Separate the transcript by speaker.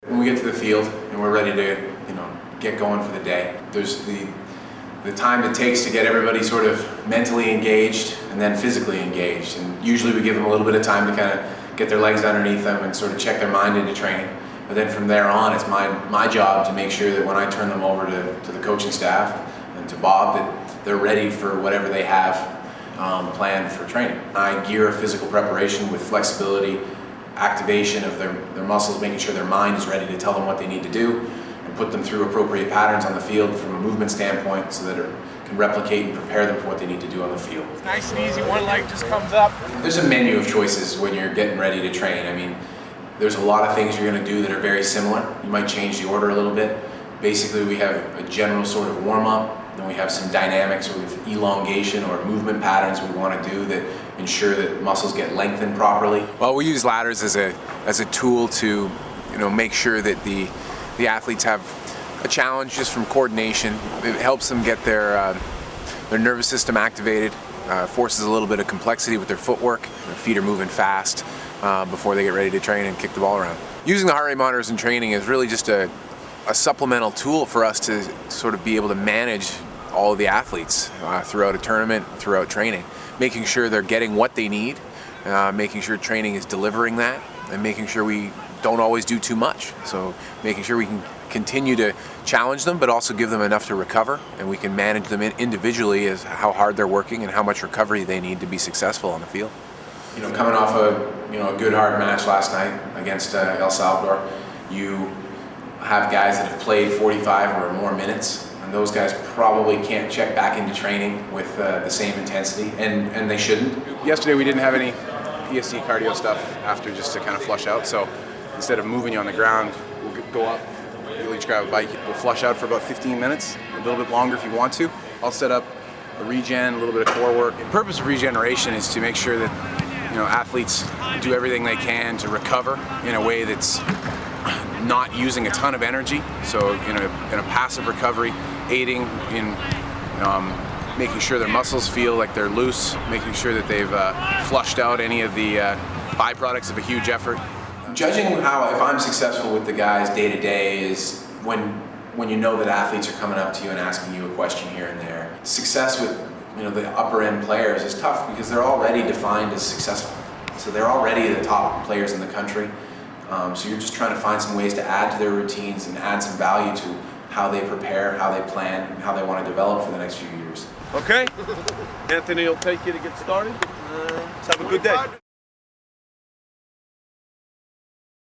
Speaker 1: When we get to the field and we're ready to, get going for the day, there's the time it takes to get everybody sort of mentally engaged and then physically engaged. And usually we give them a little bit of time to kind of get their legs underneath them and sort of check their mind into training. But then from there on, it's my job to make sure that when I turn them over to the coaching staff and to Bob, that they're ready for whatever they have planned for training. I gear a physical preparation with flexibility, activation of their muscles, making sure their mind is ready to tell them what they need to do, and put them through appropriate patterns on the field from a movement standpoint so that it can replicate and prepare them for what they need to do on the field.
Speaker 2: It's nice and easy, one leg just comes up.
Speaker 1: There's a menu of choices when you're getting ready to train. I mean, there's a lot of things you're going to do that are very similar. You might change the order a little bit. Basically, we have a general sort of warm-up, then we have some dynamic sort of elongation or movement patterns we want to do that ensure that muscles get lengthened properly.
Speaker 3: Well, we use ladders as a tool to make sure that the athletes have a challenge just from coordination. It helps them get their nervous system activated, forces a little bit of complexity with their footwork. Their feet are moving fast before they get ready to train and kick the ball around. Using the heart rate monitors in training is really just a supplemental tool for us to sort of be able to manage all of the athletes throughout a tournament, throughout training, making sure they're getting what they need, making sure training is delivering that, and making sure we don't always do too much. So making sure we can continue to challenge them, but also give them enough to recover, and we can manage them individually as how hard they're working and how much recovery they need to be successful on the field.
Speaker 1: Coming off a good hard match last night against El Salvador, you have guys that have played 45 or more minutes, and those guys probably can't check back into training with the same intensity, and they shouldn't.
Speaker 4: Yesterday we didn't have any PSC cardio stuff after, just to kind of flush out, so instead of moving you on the ground, we'll go up, you'll each grab a bike, we'll flush out for about 15 minutes, a little bit longer if you want to. I'll set up a regen, a little bit of core work. The purpose of regeneration is to make sure that athletes do everything they can to recover in a way that's not using a ton of energy. So in a passive recovery, aiding in making sure their muscles feel like they're loose, making sure that they've flushed out any of the byproducts of a huge effort.
Speaker 1: Judging if I'm successful with the guys day to day is when you know that athletes are coming up to you and asking you a question here and there. Success with the upper end players is tough because they're already defined as successful. So they're already the top players in the country. So you're just trying to find some ways to add to their routines and add some value to how they prepare, how they plan, and how they want to develop for the next few years.
Speaker 2: Okay, Anthony will take you to get started. Let's have a good day.